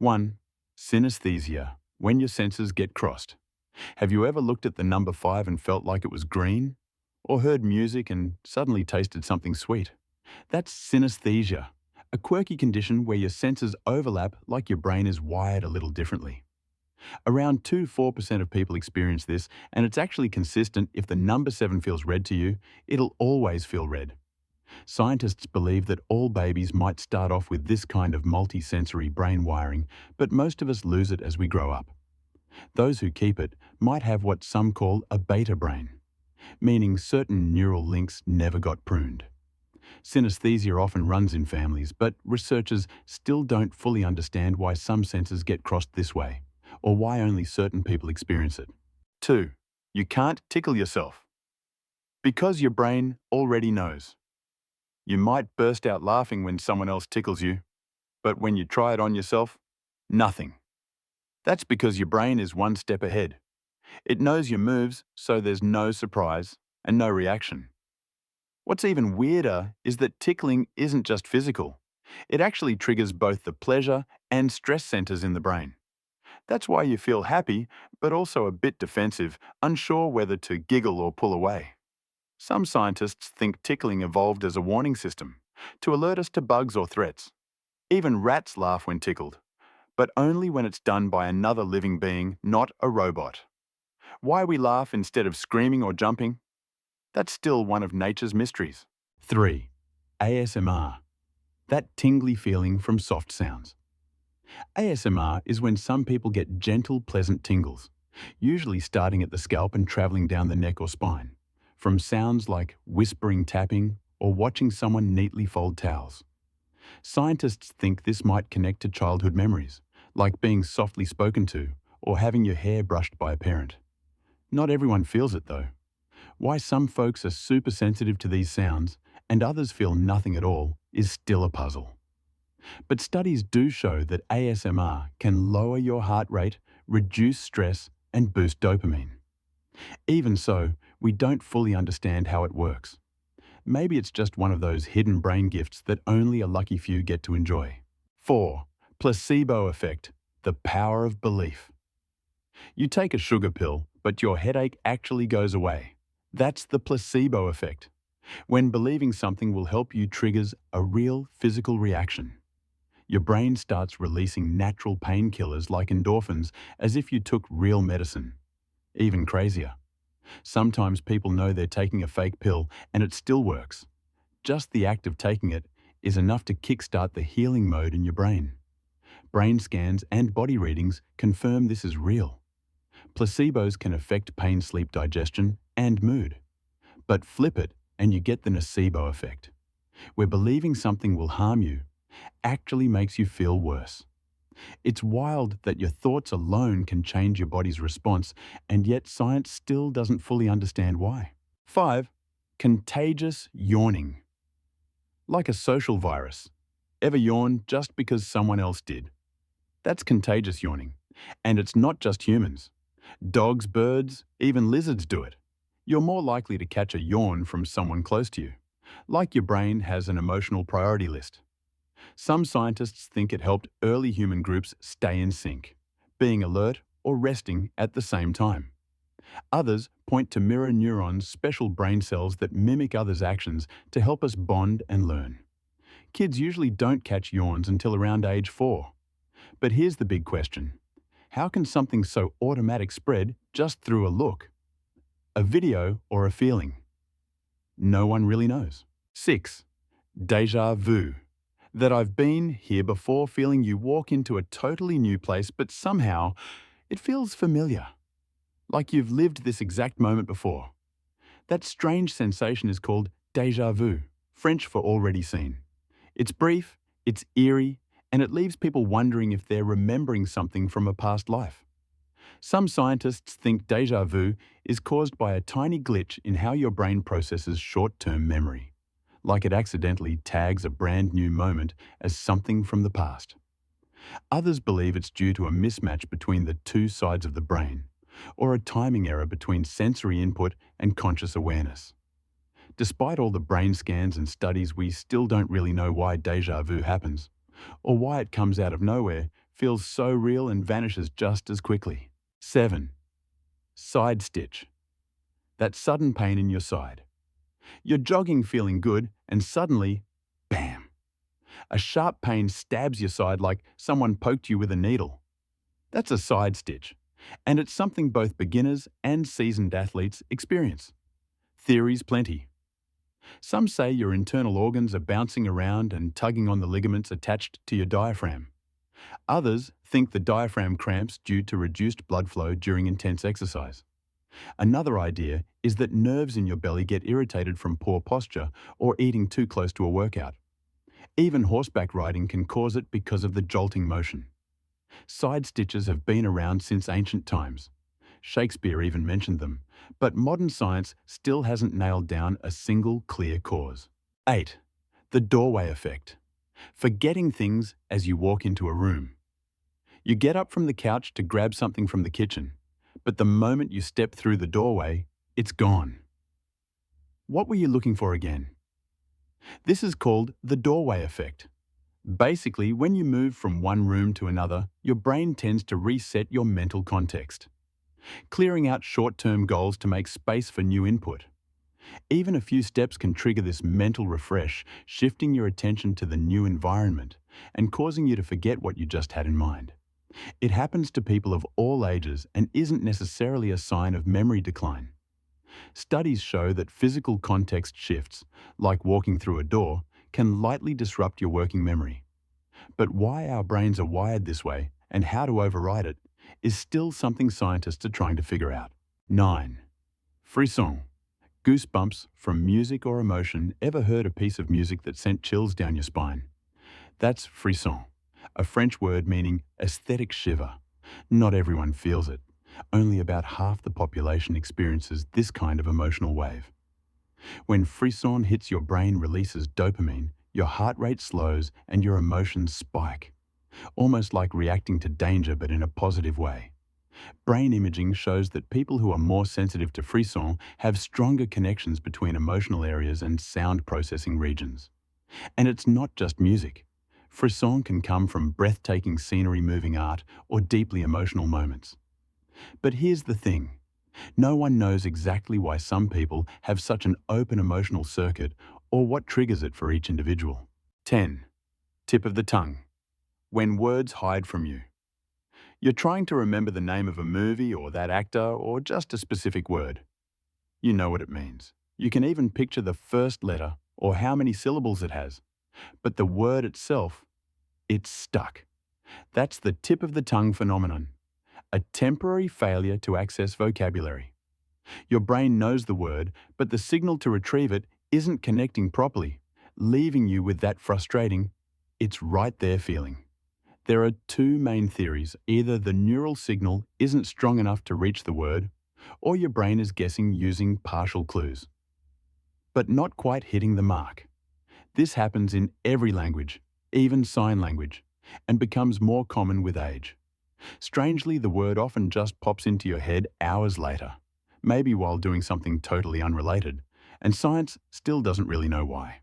1. Synesthesia, when your senses get crossed. Have you ever looked at the number 5 and felt like it was green? Or heard music and suddenly tasted something sweet? That's synesthesia, a quirky condition where your senses overlap like your brain is wired a little differently. Around 2 to 4% of people experience this, and it's actually consistent. If the number 7 feels red to you, it'll always feel red. Scientists believe that all babies might start off with this kind of multi-sensory brain wiring, but most of us lose it as we grow up. Those who keep it might have what some call a beta brain, meaning certain neural links never got pruned. Synesthesia often runs in families, but researchers still don't fully understand why some senses get crossed this way, or why only certain people experience it. 2. You can't tickle yourself. Because your brain already knows. You might burst out laughing when someone else tickles you, but when you try it on yourself, nothing. That's because your brain is one step ahead. It knows your moves, so there's no surprise and no reaction. What's even weirder is that tickling isn't just physical. It actually triggers both the pleasure and stress centers in the brain. That's why you feel happy, but also a bit defensive, unsure whether to giggle or pull away. Some scientists think tickling evolved as a warning system, to alert us to bugs or threats. Even rats laugh when tickled, but only when it's done by another living being, not a robot. Why we laugh instead of screaming or jumping? That's still one of nature's mysteries. 3. ASMR. That tingly feeling from soft sounds. ASMR is when some people get gentle, pleasant tingles, usually starting at the scalp and traveling down the neck or spine, from sounds like whispering tapping or watching someone neatly fold towels. Scientists think this might connect to childhood memories, like being softly spoken to or having your hair brushed by a parent. Not everyone feels it though. Why some folks are super sensitive to these sounds and others feel nothing at all is still a puzzle. But studies do show that ASMR can lower your heart rate, reduce stress, and boost dopamine. Even so, we don't fully understand how it works. Maybe it's just one of those hidden brain gifts that only a lucky few get to enjoy. 4. Placebo effect, the power of belief. You take a sugar pill, but your headache actually goes away. That's the placebo effect. When believing something will help you triggers a real physical reaction. Your brain starts releasing natural painkillers like endorphins as if you took real medicine. Even crazier. Sometimes people know they're taking a fake pill and it still works. Just the act of taking it is enough to kickstart the healing mode in your brain. Brain scans and body readings confirm this is real. Placebos can affect pain, sleep, digestion, and mood. But flip it and you get the nocebo effect, where believing something will harm you actually makes you feel worse. It's wild that your thoughts alone can change your body's response, and yet science still doesn't fully understand why. 5. Contagious yawning. Like a social virus. Ever yawn just because someone else did? That's contagious yawning. And it's not just humans. Dogs, birds, even lizards do it. You're more likely to catch a yawn from someone close to you, like your brain has an emotional priority list. Some scientists think it helped early human groups stay in sync, being alert or resting at the same time. Others point to mirror neurons, special brain cells that mimic others' actions to help us bond and learn. Kids usually don't catch yawns until around age 4. But here's the big question. How can something so automatic spread just through a look, a video, or a feeling? No one really knows. 6. Déjà vu. That I've been here before feeling you walk into a totally new place, but somehow it feels familiar. Like you've lived this exact moment before. That strange sensation is called déjà vu, French for already seen. It's brief, it's eerie, and it leaves people wondering if they're remembering something from a past life. Some scientists think déjà vu is caused by a tiny glitch in how your brain processes short-term memory, like it accidentally tags a brand new moment as something from the past. Others believe it's due to a mismatch between the two sides of the brain, or a timing error between sensory input and conscious awareness. Despite all the brain scans and studies, we still don't really know why déjà vu happens, or why it comes out of nowhere, feels so real and vanishes just as quickly. 7. Side stitch. That sudden pain in your side. You're jogging feeling good and suddenly, bam! A sharp pain stabs your side like someone poked you with a needle. That's a side stitch, and it's something both beginners and seasoned athletes experience. Theories plenty. Some say your internal organs are bouncing around and tugging on the ligaments attached to your diaphragm. Others think the diaphragm cramps due to reduced blood flow during intense exercise. Another idea is that nerves in your belly get irritated from poor posture or eating too close to a workout. Even horseback riding can cause it because of the jolting motion. Side stitches have been around since ancient times. Shakespeare even mentioned them, but modern science still hasn't nailed down a single clear cause. 8. The doorway effect. Forgetting things as you walk into a room. You get up from the couch to grab something from the kitchen, but the moment you step through the doorway, it's gone. What were you looking for again? This is called the doorway effect. Basically, when you move from one room to another, your brain tends to reset your mental context, clearing out short-term goals to make space for new input. Even a few steps can trigger this mental refresh, shifting your attention to the new environment and causing you to forget what you just had in mind. It happens to people of all ages and isn't necessarily a sign of memory decline. Studies show that physical context shifts, like walking through a door, can lightly disrupt your working memory. But why our brains are wired this way and how to override it is still something scientists are trying to figure out. 9. Frisson. Goosebumps from music or emotion. Ever heard a piece of music that sent chills down your spine? That's frisson, a French word meaning aesthetic shiver. Not everyone feels it. Only about half the population experiences this kind of emotional wave. When frisson hits your brain releases dopamine, your heart rate slows and your emotions spike, almost like reacting to danger but in a positive way. Brain imaging shows that people who are more sensitive to frisson have stronger connections between emotional areas and sound processing regions. And it's not just music. Frisson can come from breathtaking scenery, moving art, or deeply emotional moments. But here's the thing. No one knows exactly why some people have such an open emotional circuit or what triggers it for each individual. 10. Tip of the tongue. When words hide from you. You're trying to remember the name of a movie or that actor or just a specific word. You know what it means. You can even picture the first letter or how many syllables it has. But the word itself, it's stuck. That's the tip of the tongue phenomenon. A temporary failure to access vocabulary. Your brain knows the word, but the signal to retrieve it isn't connecting properly, leaving you with that frustrating, it's right there feeling. There are two main theories. Either the neural signal isn't strong enough to reach the word, or your brain is guessing using partial clues, but not quite hitting the mark. This happens in every language, even sign language, and becomes more common with age. Strangely, the word often just pops into your head hours later, maybe while doing something totally unrelated, and science still doesn't really know why.